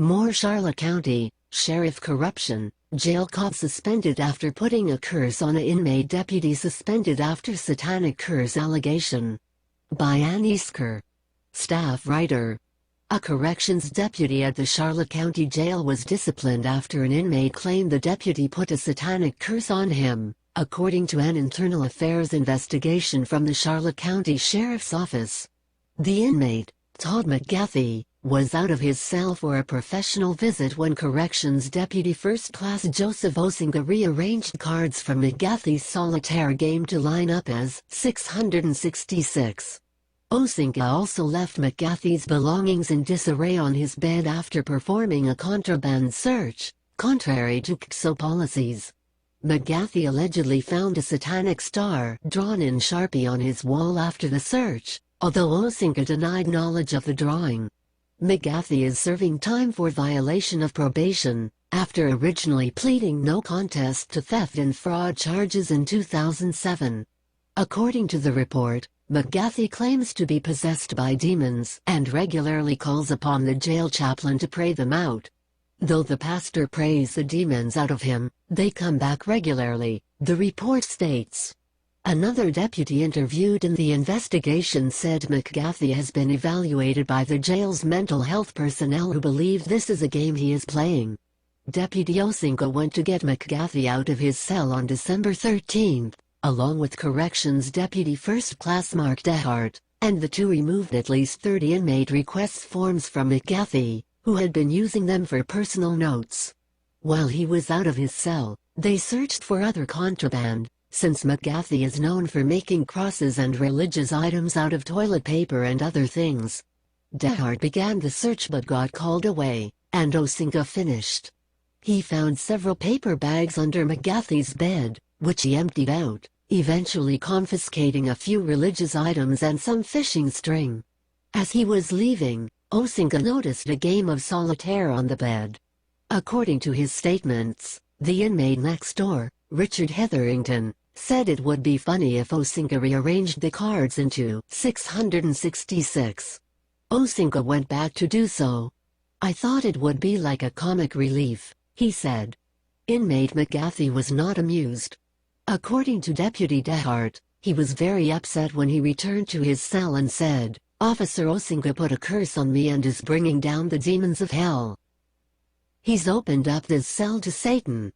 More Charlotte County Sheriff corruption. Jail cop suspended after putting a curse on an inmate. Deputy suspended after satanic curse allegation. By Ann Easker. Staff writer. A corrections deputy at the Charlotte County Jail was disciplined after an inmate claimed the deputy put a satanic curse on him, according to an internal affairs investigation from the Charlotte County Sheriff's Office. The inmate, Todd McGathy, was out of his cell for a professional visit when Corrections Deputy First Class Joseph Osinga rearranged cards from McGathy's solitaire game to line up as 666. Osinga also left McGathy's belongings in disarray on his bed after performing a contraband search, contrary to COPWATCH policies. McGathy allegedly found a satanic star drawn in Sharpie on his wall after the search, although Osinga denied knowledge of the drawing. McGathy is serving time for violation of probation, after originally pleading no contest to theft and fraud charges in 2007. According to the report, McGathy claims to be possessed by demons and regularly calls upon the jail chaplain to pray them out. Though the pastor prays the demons out of him, they come back regularly, the report states. Another deputy interviewed in the investigation said McGathy has been evaluated by the jail's mental health personnel who believe this is a game he is playing. Deputy Osinga went to get McGathy out of his cell on December 13, along with Corrections Deputy First Class Mark DeHart, and the two removed at least 30 inmate request forms from McGathy, who had been using them for personal notes. While he was out of his cell, they searched for other contraband, since McGathy is known for making crosses and religious items out of toilet paper and other things. DeHart began the search but got called away, and Osinga finished. He found several paper bags under McGathy's bed, which he emptied out, eventually confiscating a few religious items and some fishing string. As he was leaving, Osinga noticed a game of solitaire on the bed. According to his statements, the inmate next door, Richard Hetherington, said it would be funny if Osinga rearranged the cards into 666. Osinga went back to do so. I thought it would be like a comic relief, he said. Inmate McGathy was not amused. According to Deputy DeHart, he was very upset when he returned to his cell and said, "Officer Osinga put a curse on me and is bringing down the demons of hell. He's opened up this cell to Satan."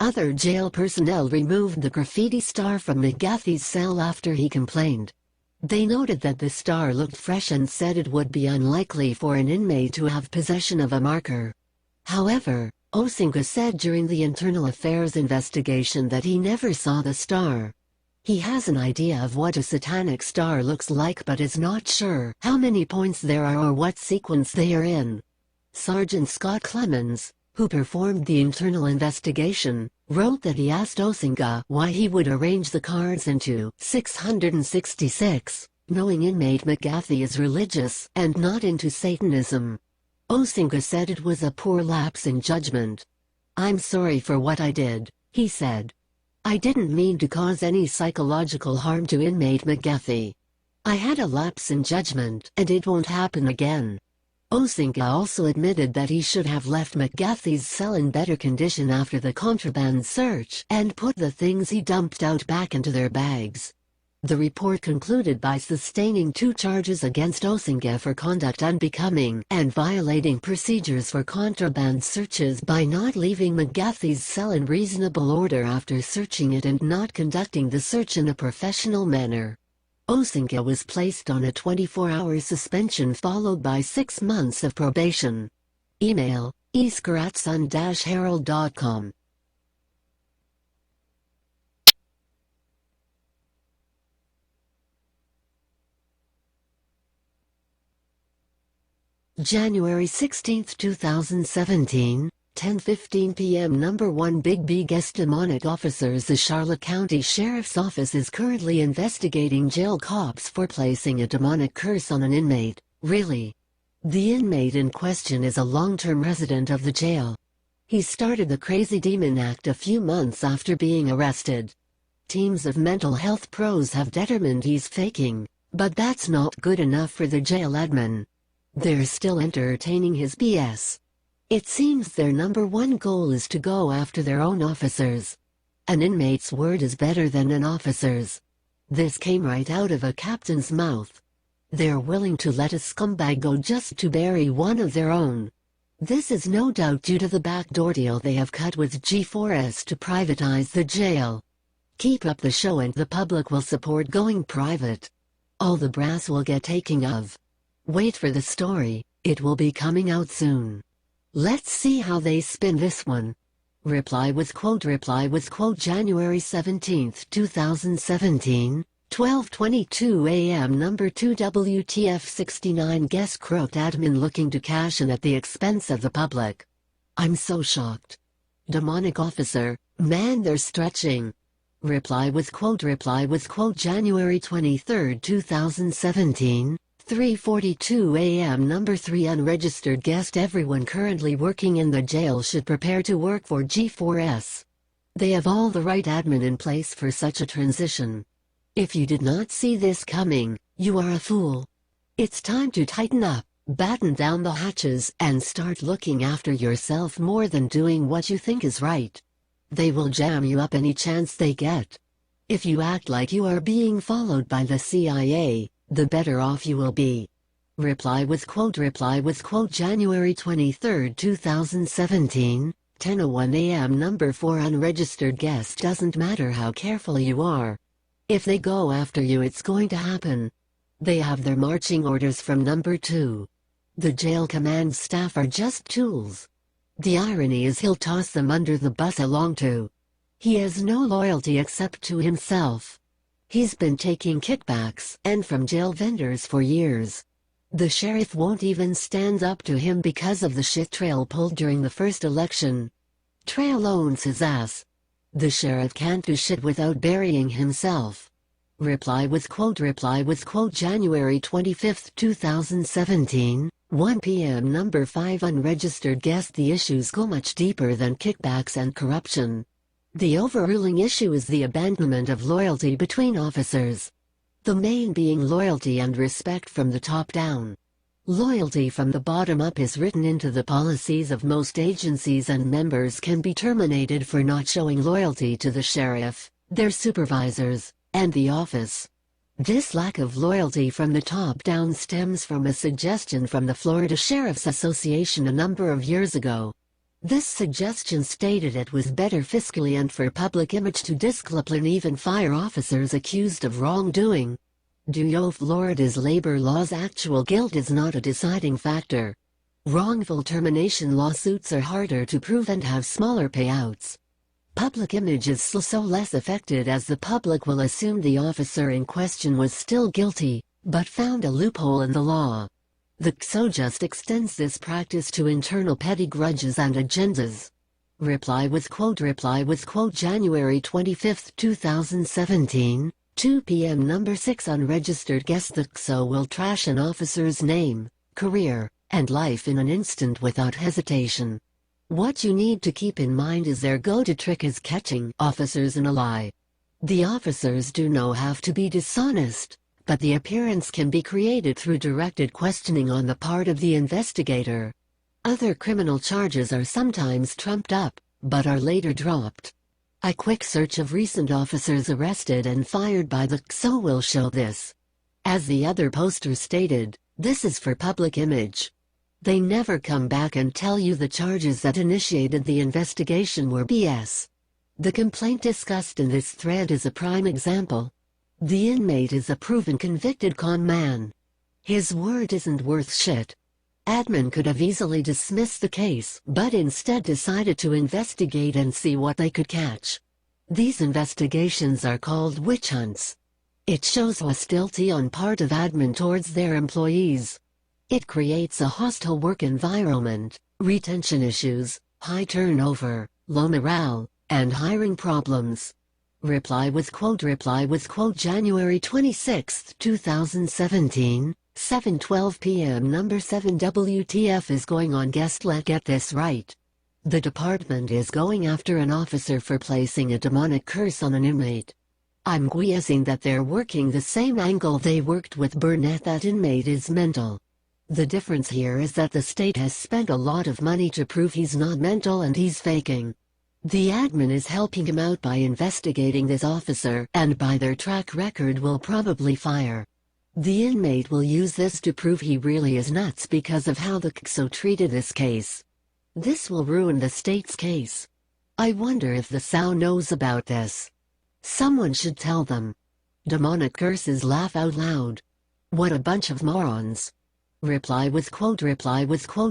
Other jail personnel removed the graffiti star from McGathy's cell after he complained. They noted that the star looked fresh and said it would be unlikely for an inmate to have possession of a marker. However, Osinga said during the internal affairs investigation that he never saw the star. He has an idea of what a satanic star looks like but is not sure how many points there are or what sequence they are in. Sergeant Scott Clemens, who performed the internal investigation, wrote that he asked Osinga why he would arrange the cards into 666, knowing inmate McGathy is religious and not into Satanism. Osinga said it was a poor lapse in judgment. "I'm sorry for what I did," he said. "I didn't mean to cause any psychological harm to inmate McGathy. I had a lapse in judgment and it won't happen again." Osinga also admitted that he should have left McGathy's cell in better condition after the contraband search and put the things he dumped out back into their bags. The report concluded by sustaining 2 charges against Osinga for conduct unbecoming and violating procedures for contraband searches by not leaving McGathy's cell in reasonable order after searching it and not conducting the search in a professional manner. Osinga was placed on a 24-hour suspension followed by 6 months of probation. Email, easker@sun-herald.com. January 16, 2017, 10:15 p.m. Number 1 Big B Guest demonic officers. The Charlotte County Sheriff's Office is currently investigating jail cops for placing a demonic curse on an inmate. Really? The inmate in question is a long-term resident of the jail. He started the Crazy Demon Act a few months after being arrested. Teams of mental health pros have determined he's faking, but that's not good enough for the jail admin. They're still entertaining his BS. It seems their number one goal is to go after their own officers. An inmate's word is better than an officer's. This came right out of a captain's mouth. They're willing to let a scumbag go just to bury one of their own. This is no doubt due to the backdoor deal they have cut with G4S to privatize the jail. Keep up the show and the public will support going private. All the brass will get taken of. Wait for the story, it will be coming out soon. Let's see how they spin this one. Reply with quote January 17, 2017, 12:22 a.m. Number 2 WTF 69 Guess crooked admin looking to cash in at the expense of the public. I'm so shocked. Demonic officer, man they're stretching. Reply with quote January 23, 2017, 3:42 a.m. Number 3 Unregistered guest everyone currently working in the jail should prepare to work for G4S. They have all the right admin in place for such a transition. If you did not see this coming, you are a fool. It's time to tighten up, batten down the hatches and start looking after yourself more than doing what you think is right. They will jam you up any chance they get. If you act like you are being followed by the CIA, the better off you will be. Reply with quote January 23, 2017, 10:01 a.m. Number 4 Unregistered guest doesn't matter how careful you are. If they go after you it's going to happen. They have their marching orders from number 2. The jail command staff are just tools. The irony is he'll toss them under the bus along too. He has no loyalty except to himself. He's been taking kickbacks and from jail vendors for years. The sheriff won't even stand up to him because of the shit Trail pulled during the first election. Trail owns his ass. The sheriff can't do shit without burying himself. Reply with quote January 25, 2017, 1 p.m. Number 5 Unregistered guest the issues go much deeper than kickbacks and corruption. The overruling issue is the abandonment of loyalty between officers. The main being loyalty and respect from the top down. Loyalty from the bottom up is written into the policies of most agencies and members can be terminated for not showing loyalty to the sheriff, their supervisors, and the office. This lack of loyalty from the top down stems from a suggestion from the Florida Sheriff's Association a number of years ago. This suggestion stated it was better fiscally and for public image to discipline even fire officers accused of wrongdoing. Florida's labor law's actual guilt is not a deciding factor. Wrongful termination lawsuits are harder to prove and have smaller payouts. Public image is so less affected as the public will assume the officer in question was still guilty, but found a loophole in the law. The COPWATCH just extends this practice to internal petty grudges and agendas. Reply with quote January 25, 2017, 2 p.m. Number 6 Unregistered guest the COPWATCH will trash an officer's name, career, and life in an instant without hesitation. What you need to keep in mind is their go-to trick is catching officers in a lie. The officers do know have to be dishonest, but the appearance can be created through directed questioning on the part of the investigator. Other criminal charges are sometimes trumped up, but are later dropped. A quick search of recent officers arrested and fired by the COPWATCH will show this. As the other poster stated, this is for public image. They never come back and tell you the charges that initiated the investigation were BS. The complaint discussed in this thread is a prime example. The inmate is a proven convicted con man. His word isn't worth shit. Admin could have easily dismissed the case but instead decided to investigate and see what they could catch. These investigations are called witch hunts. It shows hostility on part of admin towards their employees. It creates a hostile work environment, retention issues, high turnover, low morale, and hiring problems. Reply with quote January 26, 2017, 7:12 p.m. Number 7 WTF is going on guest let get this right. The department is going after an officer for placing a demonic curse on an inmate. I'm guessing that they're working the same angle they worked with Burnett. That inmate is mental. The difference here is that the state has spent a lot of money to prove he's not mental and he's faking. The admin is helping him out by investigating this officer, and by their track record will probably fire. The inmate will use this to prove he really is nuts because of how the COPWATCH treated this case. This will ruin the state's case. I wonder if the SAU knows about this. Someone should tell them. Demonic curses laugh out loud. What a bunch of morons. Reply with quote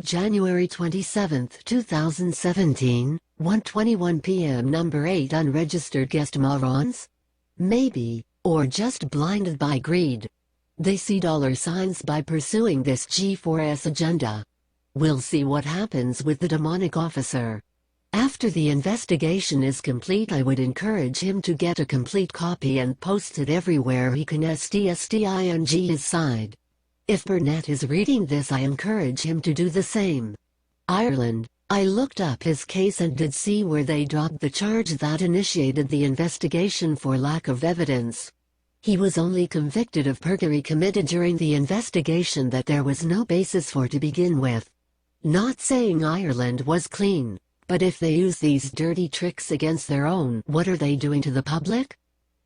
January 27, 2017, 1:21 p.m. Number 8 unregistered guest morons? Maybe, or just blinded by greed. They see dollar signs by pursuing this G4S agenda. We'll see what happens with the demonic officer. After the investigation is complete, I would encourage him to get a complete copy and post it everywhere he can sting his side. If Burnett is reading this, I encourage him to do the same. Ireland, I looked up his case and did see where they dropped the charge that initiated the investigation for lack of evidence. He was only convicted of perjury committed during the investigation that there was no basis for to begin with. Not saying Ireland was clean, but if they use these dirty tricks against their own, what are they doing to the public?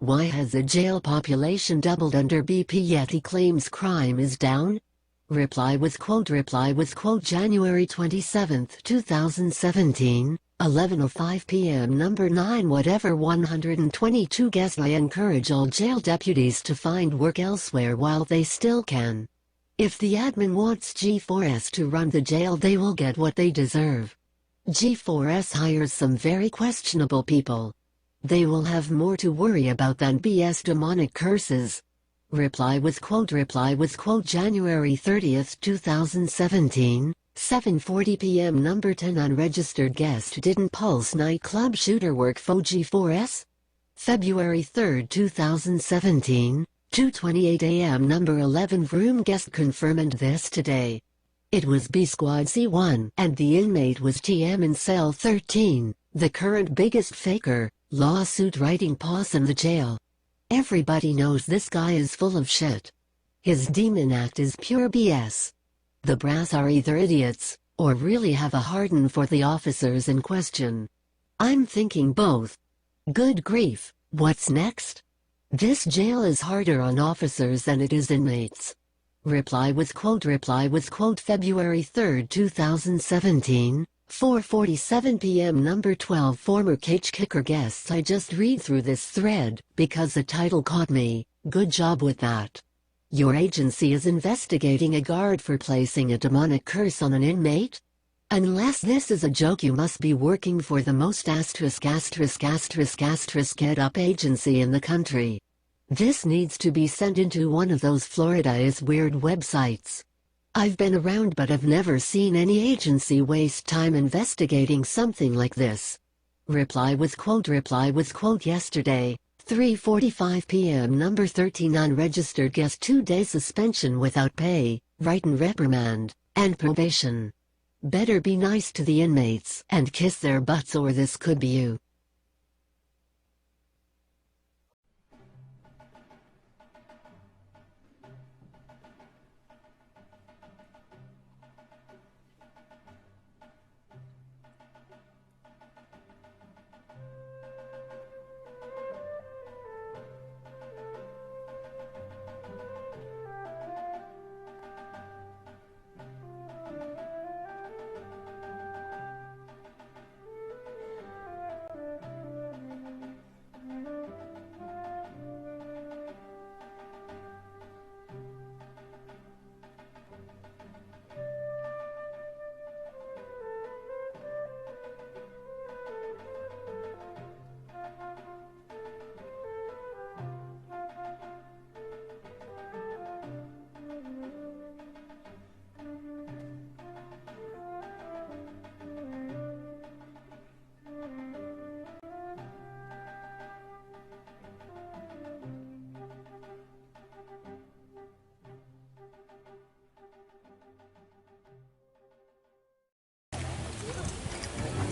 Why has the jail population doubled under BP yet he claims crime is down? Reply with quote January 27, 2017, 11:05 p.m. Number 9 whatever 122 guests. I encourage all jail deputies to find work elsewhere while they still can. If the admin wants G4S to run the jail, they will get what they deserve. G4S hires some very questionable people. They will have more to worry about than BS demonic curses. Reply with quote January 30, 2017, 7:40 p.m. Number 10 unregistered guest. Didn't Pulse nightclub shooter work for G4S? February 3, 2017, 2:28 a.m. Number 11 room guest confirmed this today. It was B Squad C1 and the inmate was TM in cell 13, the current biggest faker, lawsuit writing pause in the jail. Everybody knows this guy is full of shit. His demon act is pure BS. The brass are either idiots, or really have a harden for the officers in question. I'm thinking both. Good grief, what's next? This jail is harder on officers than it is inmates. Reply with quote February 3, 2017, 4:47 p.m. Number 12 former cage kicker guests. I just read through this thread, because the title caught me. Good job with that. Your agency is investigating a guard for placing a demonic curse on an inmate? Unless this is a joke, you must be working for the most get up agency in the country. This needs to be sent into one of those Florida is weird websites. I've been around but I've never seen any agency waste time investigating something like this. Reply with quote yesterday, 3:45 p.m. Number 13 unregistered guest 2-day suspension without pay, written reprimand, and probation. Better be nice to the inmates and kiss their butts or this could be you.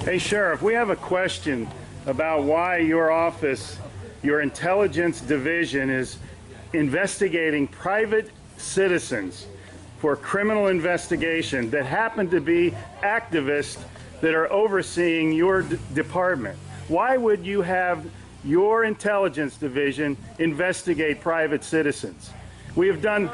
Hey Sheriff, we have a question about why your office, your intelligence division, is investigating private citizens for criminal investigation that happen to be activists that are overseeing your department? Why would you have your intelligence division investigate private citizens? We have done...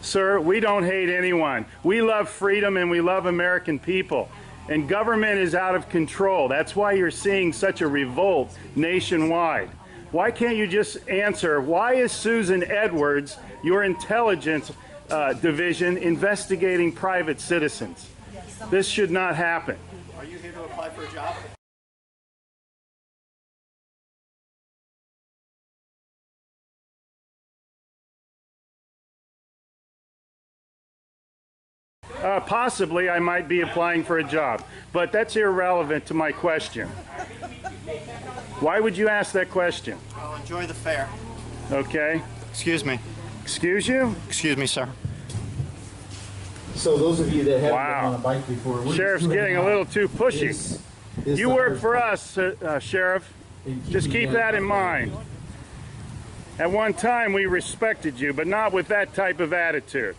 Sir, we don't hate anyone. We love freedom and we love American people. And government is out of control. That's why you're seeing such a revolt nationwide. Why can't you just answer, why is Susan Edwards, your intelligence division, investigating private citizens? This should not happen. Are you here to apply for a job? Possibly I might be applying for a job, but that's irrelevant to my question. Why would you ask that question? Well, enjoy the fair. Okay. Excuse me. Excuse you? Excuse me, sir. So those of you that haven't Wow. been on a bike before, we're Sheriff's just getting a little too pushy. is You the work hard for part. us, Sheriff. And Just keep keeping that in that- mind. At one time we respected you, but not with that type of attitude.